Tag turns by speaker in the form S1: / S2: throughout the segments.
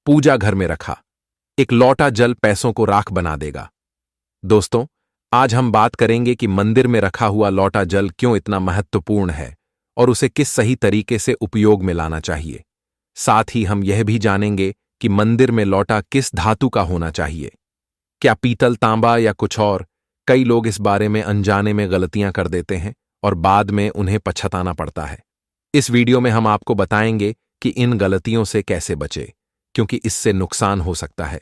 S1: पूजा घर में रखा। एक लौटा जल पैसों को राख बना देगा। दोस्तों, आज हम बात करेंगे कि मंदिर में रखा हुआ लौटा जल क्यों इतना महत्वपूर्ण है और उसे किस सही तरीके से उपयोग में लाना चाहिए। साथ ही हम यह भी जानेंगे कि मंदिर में लौटा किस धातु का होना चाहिए, क्या पीतल, तांबा या कुछ और। कई लोग इस बारे में अनजाने में गलतियां कर देते हैं और बाद में उन्हें पछताना पड़ता है। इस वीडियो में हम आपको बताएंगे कि इन गलतियों से कैसे बचें, क्योंकि इससे नुकसान हो सकता है।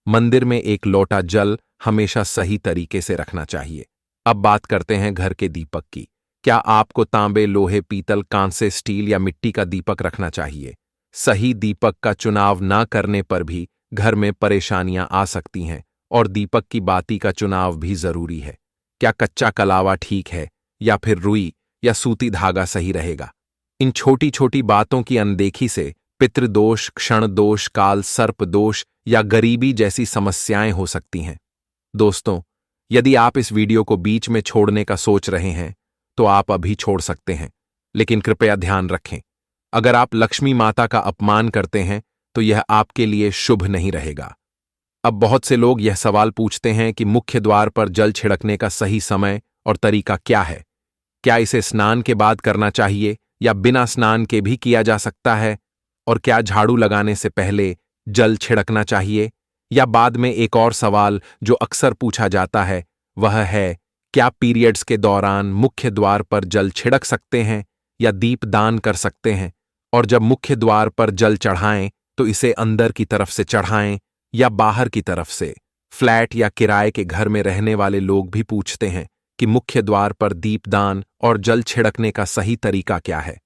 S1: मंदिर में एक लोटा जल हमेशा सही तरीके से रखना चाहिए। अब बात करते हैं घर के दीपक की। क्या आपको तांबे, लोहे, पीतल, कांसे, स्टील या मिट्टी का दीपक रखना चाहिए? सही दीपक का चुनाव ना करने पर भी घर में परेशानियां आ सकती हैं और दीपक की बाती का चुनाव भी जरूरी है। क्या कच्चा कलावा ठीक है या फिर रुई या सूती धागा सही रहेगा? इन छोटी छोटी बातों की अनदेखी से पितृदोष, क्षण दोष, काल सर्प दोष या गरीबी जैसी समस्याएं हो सकती हैं। दोस्तों, यदि आप इस वीडियो को बीच में छोड़ने का सोच रहे हैं तो आप अभी छोड़ सकते हैं, लेकिन कृपया ध्यान रखें, अगर आप लक्ष्मी माता का अपमान करते हैं तो यह आपके लिए शुभ नहीं रहेगा। अब बहुत से लोग यह सवाल पूछते हैं कि मुख्य द्वार पर जल छिड़कने का सही समय और तरीका क्या है? क्या इसे स्नान के बाद करना चाहिए या बिना स्नान के भी किया जा सकता है? और क्या झाड़ू लगाने से पहले जल छिड़कना चाहिए? या बाद में एक और सवाल जो अक्सर पूछा जाता है वह है, क्या पीरियड्स के दौरान मुख्य द्वार पर जल छिड़क सकते हैं या दीप दान कर सकते हैं? और जब मुख्य द्वार पर जल चढ़ाएं तो इसे अंदर की तरफ से चढ़ाएं या बाहर की तरफ से? फ्लैट या किराए के घर में रहने वाले लोग भी पूछते हैं कि मुख्य द्वार पर दीपदान और जल छिड़कने का सही तरीका क्या है।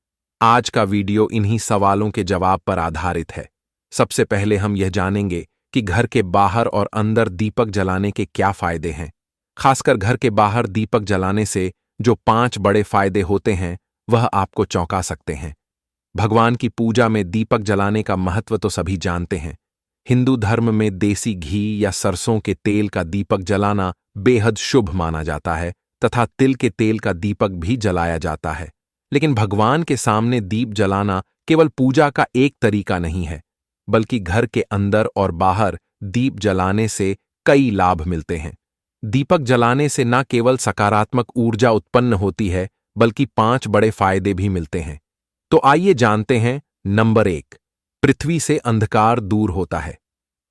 S1: आज का वीडियो इन्हीं सवालों के जवाब पर आधारित है। सबसे पहले हम यह जानेंगे कि घर के बाहर और अंदर दीपक जलाने के क्या फायदे हैं। खासकर घर के बाहर दीपक जलाने से जो 5 बड़े फायदे होते हैं वह आपको चौंका सकते हैं। भगवान की पूजा में दीपक जलाने का महत्व तो सभी जानते हैं। हिंदू धर्म में देसी घी या सरसों के तेल का दीपक जलाना बेहद शुभ माना जाता है तथा तिल के तेल का दीपक भी जलाया जाता है। लेकिन भगवान के सामने दीप जलाना केवल पूजा का एक तरीका नहीं है, बल्कि घर के अंदर और बाहर दीप जलाने से कई लाभ मिलते हैं। दीपक जलाने से न केवल सकारात्मक ऊर्जा उत्पन्न होती है, बल्कि 5 बड़े फायदे भी मिलते हैं। तो आइए जानते हैं। नंबर 1, पृथ्वी से अंधकार दूर होता है।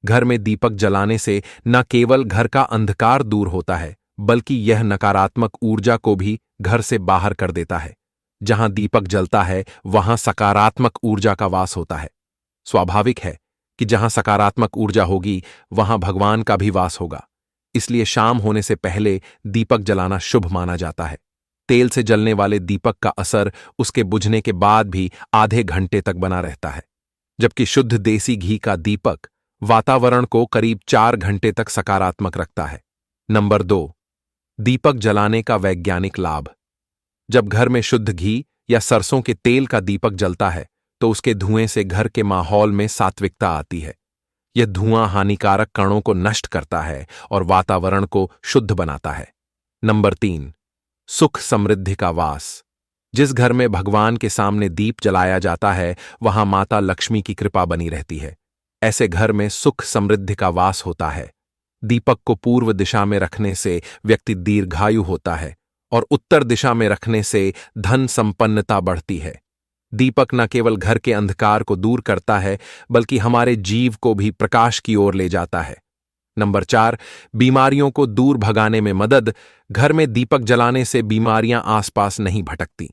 S1: घर में दीपक जलाने से न केवल घर का अंधकार दूर होता है, बल्कि यह नकारात्मक ऊर्जा को भी घर से बाहर कर देता है। जहां दीपक जलता है वहां सकारात्मक ऊर्जा का वास होता है। स्वाभाविक है कि जहां सकारात्मक ऊर्जा होगी वहां भगवान का भी वास होगा। इसलिए शाम होने से पहले दीपक जलाना शुभ माना जाता है। तेल से जलने वाले दीपक का असर उसके बुझने के बाद भी आधे घंटे तक बना रहता है, जबकि शुद्ध देसी घी का दीपक वातावरण को करीब 4 घंटे तक सकारात्मक रखता है। नंबर 2, दीपक जलाने का वैज्ञानिक लाभ। जब घर में शुद्ध घी या सरसों के तेल का दीपक जलता है तो उसके धुएं से घर के माहौल में सात्विकता आती है। यह धुआं हानिकारक कणों को नष्ट करता है और वातावरण को शुद्ध बनाता है। नंबर 3, सुख समृद्धि का वास। जिस घर में भगवान के सामने दीप जलाया जाता है वहां माता लक्ष्मी की कृपा बनी रहती है। ऐसे घर में सुख समृद्धि का वास होता है। दीपक को पूर्व दिशा में रखने से व्यक्ति दीर्घायु होता है और उत्तर दिशा में रखने से धन संपन्नता बढ़ती है। दीपक न केवल घर के अंधकार को दूर करता है, बल्कि हमारे जीव को भी प्रकाश की ओर ले जाता है। नंबर 4, बीमारियों को दूर भगाने में मदद। घर में दीपक जलाने से बीमारियां आसपास नहीं भटकती।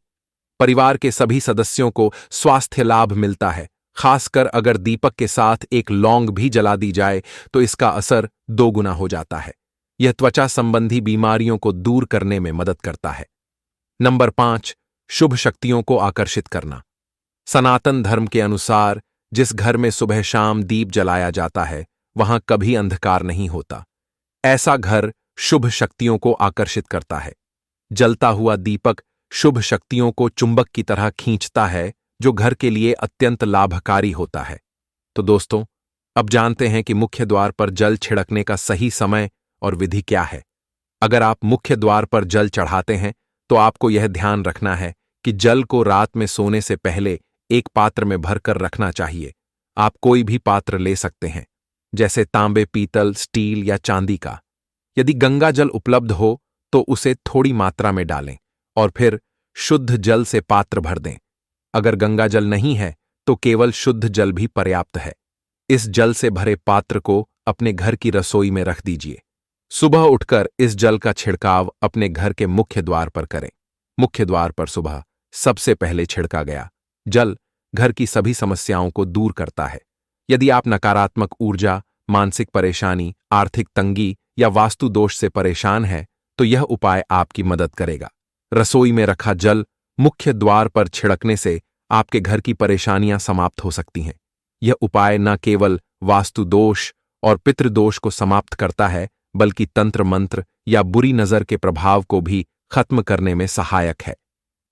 S1: परिवार के सभी सदस्यों को स्वास्थ्य लाभ मिलता है। खासकर अगर दीपक के साथ एक लौंग भी जला दी जाए तो इसका असर 2 गुना हो जाता है। यह त्वचा संबंधी बीमारियों को दूर करने में मदद करता है। नंबर 5, शुभ शक्तियों को आकर्षित करना। सनातन धर्म के अनुसार जिस घर में सुबह शाम दीप जलाया जाता है वहां कभी अंधकार नहीं होता। ऐसा घर शुभ शक्तियों को आकर्षित करता है। जलता हुआ दीपक शुभ शक्तियों को चुंबक की तरह खींचता है, जो घर के लिए अत्यंत लाभकारी होता है। तो दोस्तों, अब जानते हैं कि मुख्य द्वार पर जल छिड़कने का सही समय और विधि क्या है। अगर आप मुख्य द्वार पर जल चढ़ाते हैं तो आपको यह ध्यान रखना है कि जल को रात में सोने से पहले एक पात्र में भरकर रखना चाहिए। आप कोई भी पात्र ले सकते हैं, जैसे तांबे, पीतल, स्टील या चांदी का। यदि गंगा जल उपलब्ध हो तो उसे थोड़ी मात्रा में डालें और फिर शुद्ध जल से पात्र भर दें। अगर गंगा जल नहीं है तो केवल शुद्ध जल भी पर्याप्त है। इस जल से भरे पात्र को अपने घर की रसोई में रख दीजिए। सुबह उठकर इस जल का छिड़काव अपने घर के मुख्य द्वार पर करें। मुख्य द्वार पर सुबह सबसे पहले छिड़का गया जल घर की सभी समस्याओं को दूर करता है। यदि आप नकारात्मक ऊर्जा, मानसिक परेशानी, आर्थिक तंगी या वास्तु दोष से परेशान हैं, तो यह उपाय आपकी मदद करेगा। रसोई में रखा जल मुख्य द्वार पर छिड़कने से आपके घर की परेशानियां समाप्त हो सकती हैं। यह उपाय न केवल वास्तु दोष और पितृदोष को समाप्त करता है, बल्कि तंत्र मंत्र या बुरी नजर के प्रभाव को भी खत्म करने में सहायक है।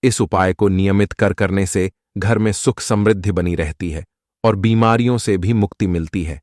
S1: इस उपाय को नियमित करने से घर में सुख समृद्धि बनी रहती है और बीमारियों से भी मुक्ति मिलती है।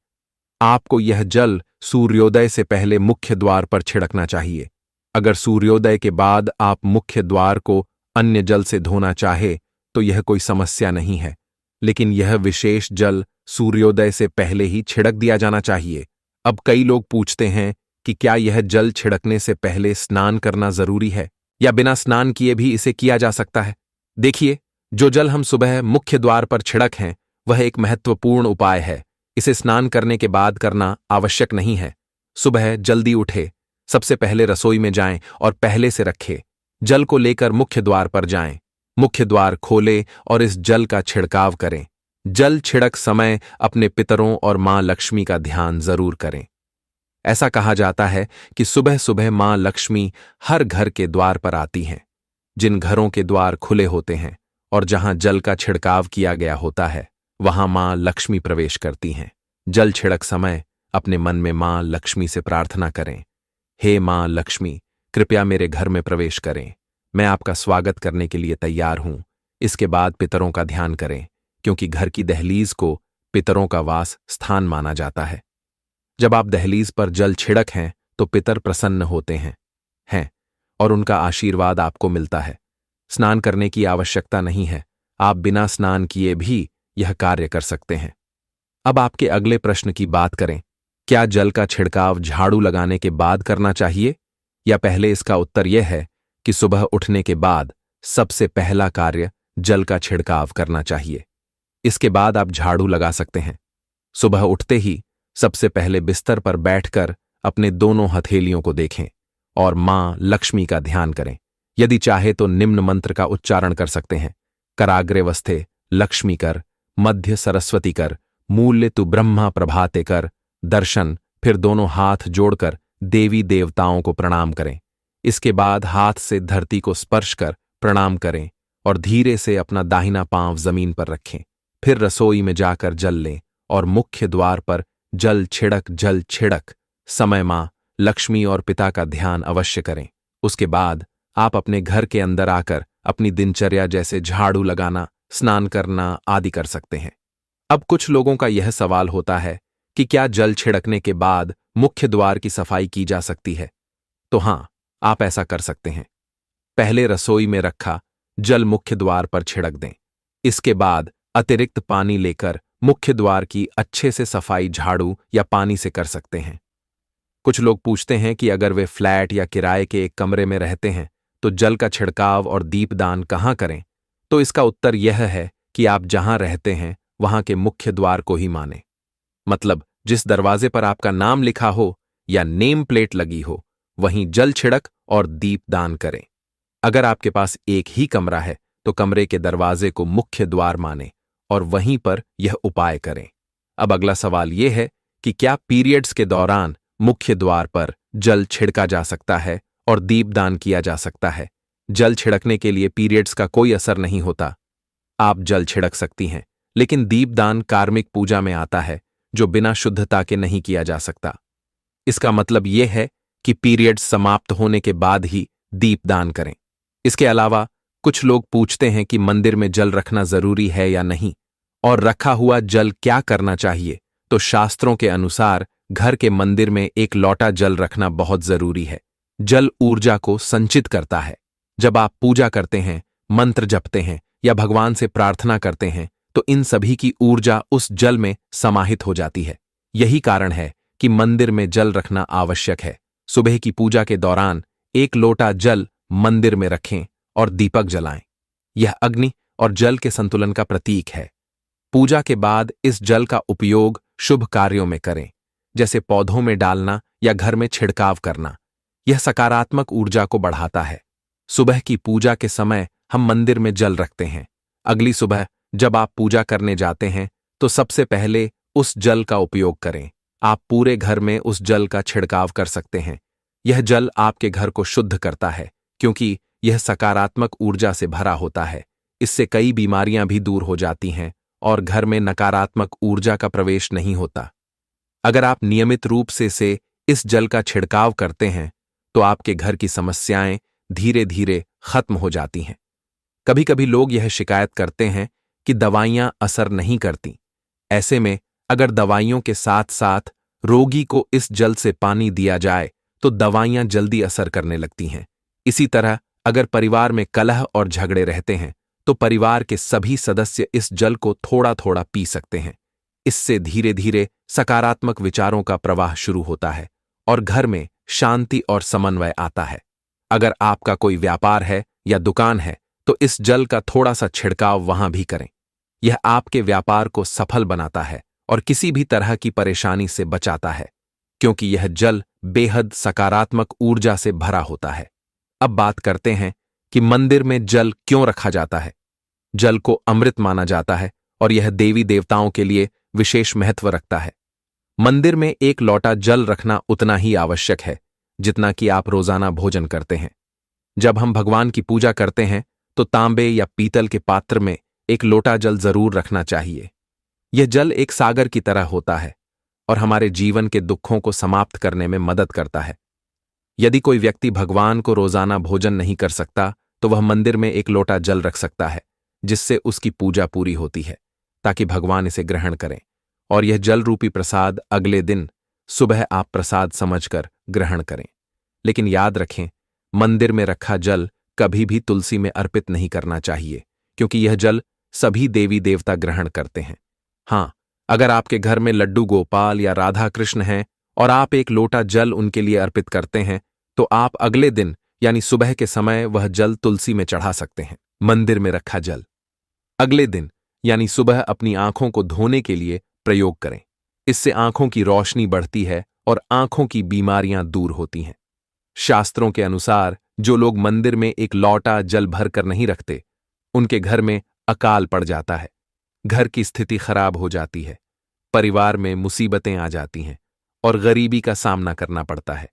S1: आपको यह जल सूर्योदय से पहले मुख्य द्वार पर छिड़कना चाहिए। अगर सूर्योदय के बाद आप मुख्य द्वार को अन्य जल से धोना चाहे तो यह कोई समस्या नहीं है, लेकिन यह विशेष जल सूर्योदय से पहले ही छिड़क दिया जाना चाहिए। अब कई लोग पूछते हैं कि क्या यह जल छिड़कने से पहले स्नान करना जरूरी है या बिना स्नान किए भी इसे किया जा सकता है। देखिए, जो जल हम सुबह मुख्य द्वार पर छिड़क हैं वह एक महत्वपूर्ण उपाय है। इसे स्नान करने के बाद करना आवश्यक नहीं है। सुबह जल्दी उठे, सबसे पहले रसोई में जाएं और पहले से रखे जल को लेकर मुख्य द्वार पर जाएं। मुख्य द्वार खोले और इस जल का छिड़काव करें। जल छिड़क समय अपने पितरों और मां लक्ष्मी का ध्यान जरूर करें। ऐसा कहा जाता है कि सुबह सुबह मां लक्ष्मी हर घर के द्वार पर आती हैं। जिन घरों के द्वार खुले होते हैं और जहां जल का छिड़काव किया गया होता है, वहां मां लक्ष्मी प्रवेश करती हैं। जल छिड़क समय अपने मन में मां लक्ष्मी से प्रार्थना करें, हे मां लक्ष्मी, कृपया मेरे घर में प्रवेश करें। मैं आपका स्वागत करने के लिए तैयार हूं। इसके बाद पितरों का ध्यान करें, क्योंकि घर की दहलीज को पितरों का वास स्थान माना जाता है। जब आप दहलीज पर जल छिड़क हैं तो पितर प्रसन्न होते हैं और उनका आशीर्वाद आपको मिलता है। स्नान करने की आवश्यकता नहीं है, आप बिना स्नान किए भी यह कार्य कर सकते हैं। अब आपके अगले प्रश्न की बात करें, क्या जल का छिड़काव झाड़ू लगाने के बाद करना चाहिए या पहले? इसका उत्तर यह है कि सुबह उठने के बाद सबसे पहला कार्य जल का छिड़काव करना चाहिए। इसके बाद आप झाड़ू लगा सकते हैं। सुबह उठते ही सबसे पहले बिस्तर पर बैठकर अपने दोनों हथेलियों को देखें और मां लक्ष्मी का ध्यान करें। यदि चाहे तो निम्न मंत्र का उच्चारण कर सकते हैं, कराग्रे वस्थे लक्ष्मी कर, मध्य सरस्वती कर, मूल्य तु ब्रह्मा प्रभाते कर। दर्शन, फिर दोनों हाथ जोड़कर देवी देवताओं को प्रणाम करें। इसके बाद हाथ से धरती को स्पर्श कर प्रणाम करें और धीरे से अपना दाहिना पांव जमीन पर रखें। फिर रसोई में जाकर जल लें और मुख्य द्वार पर जल छिड़क समय मां लक्ष्मी और पिता का ध्यान अवश्य करें। उसके बाद आप अपने घर के अंदर आकर अपनी दिनचर्या जैसे झाड़ू लगाना, स्नान करना आदि कर सकते हैं। अब कुछ लोगों का यह सवाल होता है कि क्या जल छिड़कने के बाद मुख्य द्वार की सफाई की जा सकती है? तो हां, आप ऐसा कर सकते हैं। पहले रसोई में रखा जल मुख्य द्वार पर छिड़क दें। इसके बाद अतिरिक्त पानी लेकर मुख्य द्वार की अच्छे से सफाई झाड़ू या पानी से कर सकते हैं। कुछ लोग पूछते हैं कि अगर वे फ्लैट या किराए के एक कमरे में रहते हैं तो जल का छिड़काव और दीपदान कहां करें? तो इसका उत्तर यह है कि आप जहां रहते हैं वहां के मुख्य द्वार को ही मानें। मतलब जिस दरवाजे पर आपका नाम लिखा हो या नेम प्लेट लगी हो, वहीं जल छिड़क और दीपदान करें। अगर आपके पास एक ही कमरा है तो कमरे के दरवाजे को मुख्य द्वार मानें और वहीं पर यह उपाय करें। अब अगला सवाल यह है कि क्या पीरियड्स के दौरान मुख्य द्वार पर जल छिड़का जा सकता है और दीपदान किया जा सकता है? जल छिड़कने के लिए पीरियड्स का कोई असर नहीं होता। आप जल छिड़क सकती हैं, लेकिन दीपदान कार्मिक पूजा में आता है जो बिना शुद्धता के नहीं किया जा सकता। इसका मतलब यह है कि पीरियड्स समाप्त होने के बाद ही दीपदान करें। इसके अलावा कुछ लोग पूछते हैं कि मंदिर में जल रखना जरूरी है या नहीं और रखा हुआ जल क्या करना चाहिए। तो शास्त्रों के अनुसार घर के मंदिर में एक लोटा जल रखना बहुत जरूरी है। जल ऊर्जा को संचित करता है। जब आप पूजा करते हैं, मंत्र जपते हैं या भगवान से प्रार्थना करते हैं तो इन सभी की ऊर्जा उस जल में समाहित हो जाती है। यही कारण है कि मंदिर में जल रखना आवश्यक है। सुबह की पूजा के दौरान 1 लोटा जल मंदिर में रखें और दीपक जलाएं। यह अग्नि और जल के संतुलन का प्रतीक है। पूजा के बाद इस जल का उपयोग शुभ कार्यों में करें, जैसे पौधों में डालना या घर में छिड़काव करना। यह सकारात्मक ऊर्जा को बढ़ाता है। सुबह की पूजा के समय हम मंदिर में जल रखते हैं। अगली सुबह जब आप पूजा करने जाते हैं तो सबसे पहले उस जल का उपयोग करें। आप पूरे घर में उस जल का छिड़काव कर सकते हैं। यह जल आपके घर को शुद्ध करता है, क्योंकि यह सकारात्मक ऊर्जा से भरा होता है। इससे कई बीमारियां भी दूर हो जाती हैं और घर में नकारात्मक ऊर्जा का प्रवेश नहीं होता। अगर आप नियमित रूप से इस जल का छिड़काव करते हैं तो आपके घर की समस्याएं धीरे धीरे खत्म हो जाती हैं। कभी कभी लोग यह शिकायत करते हैं कि दवाइयां असर नहीं करती। ऐसे में अगर दवाइयों के साथ साथ रोगी को इस जल से पानी दिया जाए तो दवाइयां जल्दी असर करने लगती हैं। इसी तरह अगर परिवार में कलह और झगड़े रहते हैं तो परिवार के सभी सदस्य इस जल को थोड़ा थोड़ा पी सकते हैं। इससे धीरे धीरे सकारात्मक विचारों का प्रवाह शुरू होता है और घर में शांति और समन्वय आता है। अगर आपका कोई व्यापार है या दुकान है तो इस जल का थोड़ा सा छिड़काव वहां भी करें। यह आपके व्यापार को सफल बनाता है और किसी भी तरह की परेशानी से बचाता है, क्योंकि यह जल बेहद सकारात्मक ऊर्जा से भरा होता है। अब बात करते हैं कि मंदिर में जल क्यों रखा जाता है। जल को अमृत माना जाता है और यह देवी देवताओं के लिए विशेष महत्व रखता है। मंदिर में 1 लोटा जल रखना उतना ही आवश्यक है जितना कि आप रोजाना भोजन करते हैं। जब हम भगवान की पूजा करते हैं तो तांबे या पीतल के पात्र में 1 लोटा जल जरूर रखना चाहिए। यह जल एक सागर की तरह होता है और हमारे जीवन के दुखों को समाप्त करने में मदद करता है। यदि कोई व्यक्ति भगवान को रोजाना भोजन नहीं कर सकता तो वह मंदिर में 1 लोटा जल रख सकता है, जिससे उसकी पूजा पूरी होती है, ताकि भगवान इसे ग्रहण करें। और यह जल रूपी प्रसाद अगले दिन सुबह आप प्रसाद समझकर ग्रहण करें। लेकिन याद रखें, मंदिर में रखा जल कभी भी तुलसी में अर्पित नहीं करना चाहिए, क्योंकि यह जल सभी देवी देवता ग्रहण करते हैं। हाँ, अगर आपके घर में लड्डू गोपाल या राधा कृष्ण हैं और आप 1 लोटा जल उनके लिए अर्पित करते हैं तो आप अगले दिन यानी सुबह के समय वह जल तुलसी में चढ़ा सकते हैं। मंदिर में रखा जल अगले दिन यानी सुबह अपनी आंखों को धोने के लिए प्रयोग करें। इससे आंखों की रोशनी बढ़ती है और आंखों की बीमारियां दूर होती हैं। शास्त्रों के अनुसार जो लोग मंदिर में 1 लोटा जल भरकर नहीं रखते, उनके घर में अकाल पड़ जाता है, घर की स्थिति खराब हो जाती है, परिवार में मुसीबतें आ जाती हैं और गरीबी का सामना करना पड़ता है।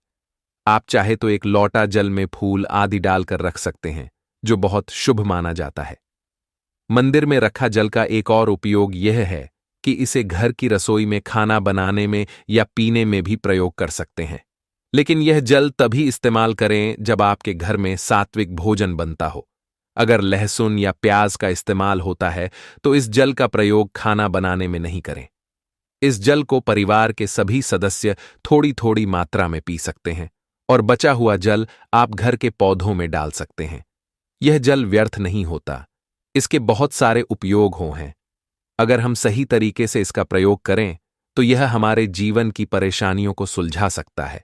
S1: आप चाहे तो 1 लोटा जल में फूल आदि डालकर रख सकते हैं, जो बहुत शुभ माना जाता है। मंदिर में रखा जल का एक और उपयोग यह है कि इसे घर की रसोई में खाना बनाने में या पीने में भी प्रयोग कर सकते हैं। लेकिन यह जल तभी इस्तेमाल करें जब आपके घर में सात्विक भोजन बनता हो। अगर लहसुन या प्याज का इस्तेमाल होता है तो इस जल का प्रयोग खाना बनाने में नहीं करें। इस जल को परिवार के सभी सदस्य थोड़ी थोड़ी मात्रा में पी सकते हैं और बचा हुआ जल आप घर के पौधों में डाल सकते हैं। यह जल व्यर्थ नहीं होता, इसके बहुत सारे उपयोग हैं। अगर हम सही तरीके से इसका प्रयोग करें तो यह हमारे जीवन की परेशानियों को सुलझा सकता है।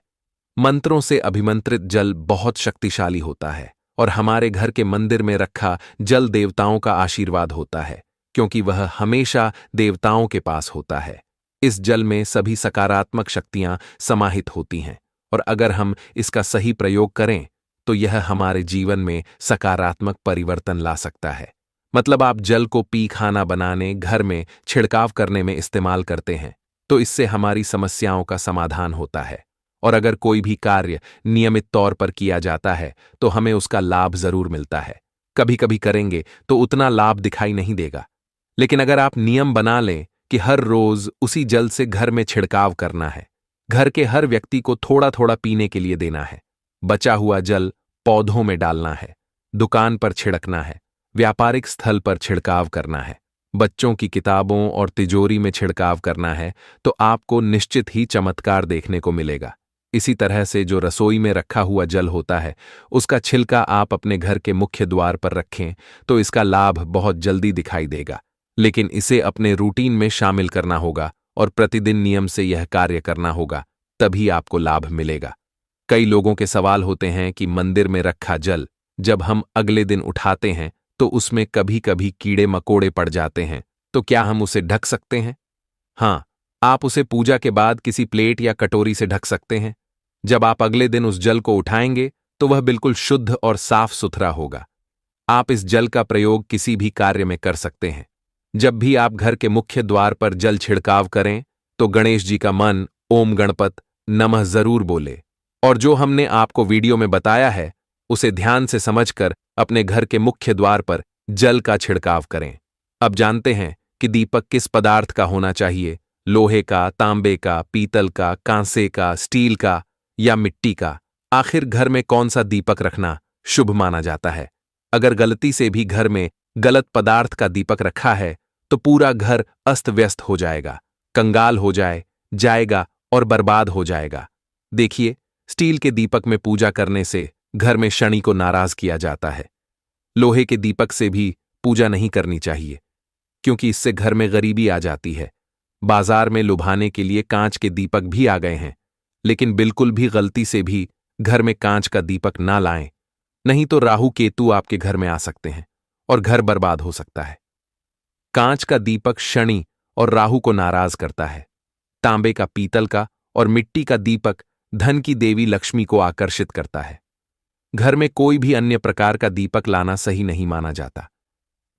S1: मंत्रों से अभिमंत्रित जल बहुत शक्तिशाली होता है और हमारे घर के मंदिर में रखा जल देवताओं का आशीर्वाद होता है, क्योंकि वह हमेशा देवताओं के पास होता है। इस जल में सभी सकारात्मक शक्तियां समाहित होती हैं और अगर हम इसका सही प्रयोग करें तो यह हमारे जीवन में सकारात्मक परिवर्तन ला सकता है। मतलब आप जल को पी खाना बनाने, घर में छिड़काव करने में इस्तेमाल करते हैं तो इससे हमारी समस्याओं का समाधान होता है। और अगर कोई भी कार्य नियमित तौर पर किया जाता है तो हमें उसका लाभ जरूर मिलता है। कभी कभी करेंगे तो उतना लाभ दिखाई नहीं देगा, लेकिन अगर आप नियम बना लें कि हर रोज उसी जल से घर में छिड़काव करना है, घर के हर व्यक्ति को थोड़ा थोड़ा पीने के लिए देना है, बचा हुआ जल पौधों में डालना है, दुकान पर छिड़कना है, व्यापारिक स्थल पर छिड़काव करना है, बच्चों की किताबों और तिजोरी में छिड़काव करना है, तो आपको निश्चित ही चमत्कार देखने को मिलेगा। इसी तरह से जो रसोई में रखा हुआ जल होता है, उसका छिलका आप अपने घर के मुख्य द्वार पर रखें तो इसका लाभ बहुत जल्दी दिखाई देगा। लेकिन इसे अपने रूटीन में शामिल करना होगा और प्रतिदिन नियम से यह कार्य करना होगा, तभी आपको लाभ मिलेगा। कई लोगों के सवाल होते हैं कि मंदिर में रखा जल जब हम अगले दिन उठाते हैं तो उसमें कभी कभी कीड़े मकोड़े पड़ जाते हैं, तो क्या हम उसे ढक सकते हैं? हाँ, आप उसे पूजा के बाद किसी प्लेट या कटोरी से ढक सकते हैं। जब आप अगले दिन उस जल को उठाएंगे तो वह बिल्कुल शुद्ध और साफ सुथरा होगा। आप इस जल का प्रयोग किसी भी कार्य में कर सकते हैं। जब भी आप घर के मुख्य द्वार पर जल छिड़काव करें तो गणेश जी का मन ओम गणपत नमः जरूर बोले, और जो हमने आपको वीडियो में बताया है उसे ध्यान से समझकर अपने घर के मुख्य द्वार पर जल का छिड़काव करें। अब जानते हैं कि दीपक किस पदार्थ का होना चाहिए, लोहे का, तांबे का, पीतल का, कांसे का, स्टील का या मिट्टी का। आखिर घर में कौन सा दीपक रखना शुभ माना जाता है? अगर गलती से भी घर में गलत पदार्थ का दीपक रखा है तो पूरा घर अस्त व्यस्त हो जाएगा, कंगाल हो जाएगा और बर्बाद हो जाएगा। देखिए, स्टील के दीपक में पूजा करने से घर में शनि को नाराज किया जाता है। लोहे के दीपक से भी पूजा नहीं करनी चाहिए, क्योंकि इससे घर में गरीबी आ जाती है। बाजार में लुभाने के लिए कांच के दीपक भी आ गए हैं, लेकिन बिल्कुल भी गलती से भी घर में कांच का दीपक ना लाएं, नहीं तो राहु केतु आपके घर में आ सकते हैं और घर बर्बाद हो सकता है। कांच का दीपक शनि और राहु को नाराज करता है। तांबे का, पीतल का और मिट्टी का दीपक धन की देवी लक्ष्मी को आकर्षित करता है। घर में कोई भी अन्य प्रकार का दीपक लाना सही नहीं माना जाता।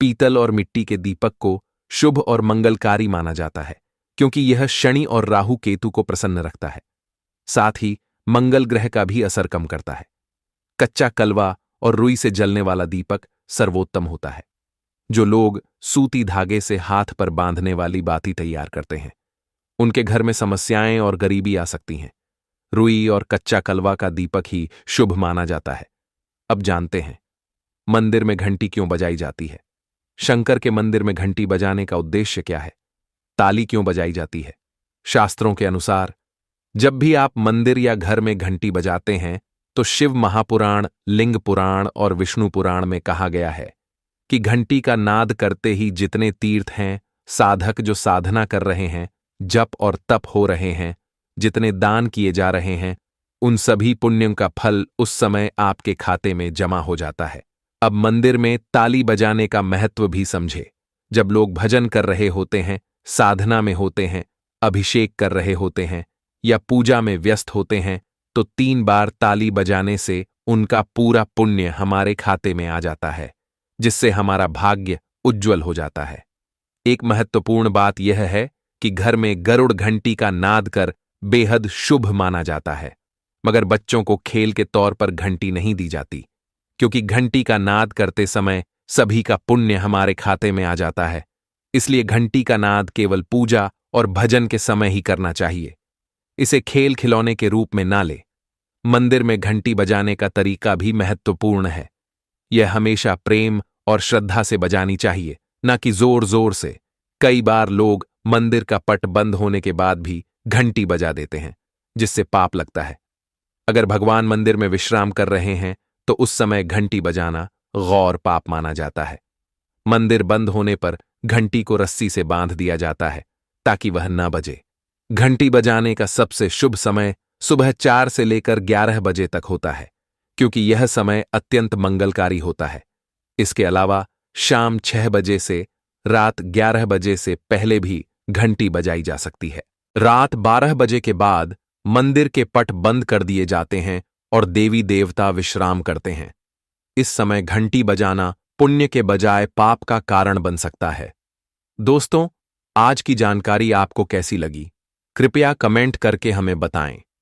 S1: पीतल और मिट्टी के दीपक को शुभ और मंगलकारी माना जाता है, क्योंकि यह शनि और राहु केतु को प्रसन्न रखता है। साथ ही मंगल ग्रह का भी असर कम करता है। कच्चा कलवा और रुई से जलने वाला दीपक सर्वोत्तम होता है। जो लोग सूती धागे से हाथ पर बांधने वाली बाती तैयार करते हैं, उनके घर में समस्याएं और गरीबी आ सकती हैं। रुई और कच्चा कलवा का दीपक ही शुभ माना जाता है। अब जानते हैं मंदिर में घंटी क्यों बजाई जाती है। शंकर के मंदिर में घंटी बजाने का उद्देश्य क्या है? ताली क्यों बजाई जाती है? शास्त्रों के अनुसार जब भी आप मंदिर या घर में घंटी बजाते हैं तो शिव महापुराण, लिंग पुराण और विष्णु पुराण में कहा गया है कि घंटी का नाद करते ही जितने तीर्थ हैं, साधक जो साधना कर रहे हैं, जप और तप हो रहे हैं, जितने दान किए जा रहे हैं, उन सभी पुण्यों का फल उस समय आपके खाते में जमा हो जाता है। अब मंदिर में ताली बजाने का महत्व भी समझे। जब लोग भजन कर रहे होते हैं, साधना में होते हैं, अभिषेक कर रहे होते हैं या पूजा में व्यस्त होते हैं तो 3 बार ताली बजाने से उनका पूरा पुण्य हमारे खाते में आ जाता है, जिससे हमारा भाग्य उज्ज्वल हो जाता है। एक महत्वपूर्ण बात यह है कि घर में गरुड़ घंटी का नाद कर बेहद शुभ माना जाता है, मगर बच्चों को खेल के तौर पर घंटी नहीं दी जाती, क्योंकि घंटी का नाद करते समय सभी का पुण्य हमारे खाते में आ जाता है। इसलिए घंटी का नाद केवल पूजा और भजन के समय ही करना चाहिए। इसे खेल खिलौने के रूप में ना ले। मंदिर में घंटी बजाने का तरीका भी महत्वपूर्ण है। यह हमेशा प्रेम और श्रद्धा से बजानी चाहिए, न कि जोर जोर से। कई बार लोग मंदिर का पट बंद होने के बाद भी घंटी बजा देते हैं, जिससे पाप लगता है। अगर भगवान मंदिर में विश्राम कर रहे हैं तो उस समय घंटी बजाना गौर पाप माना जाता है। मंदिर बंद होने पर घंटी को रस्सी से बांध दिया जाता है ताकि वह न बजे। घंटी बजाने का सबसे शुभ समय सुबह 4 से लेकर 11 बजे तक होता है, क्योंकि यह समय अत्यंत मंगलकारी होता है। इसके अलावा शाम 6 बजे से रात 11 बजे से पहले भी घंटी बजाई जा सकती है। रात 12 बजे के बाद मंदिर के पट बंद कर दिए जाते हैं और देवी देवता विश्राम करते हैं। इस समय घंटी बजाना पुण्य के बजाय पाप का कारण बन सकता है। दोस्तों, आज की जानकारी आपको कैसी लगी? कृपया कमेंट करके हमें बताएं।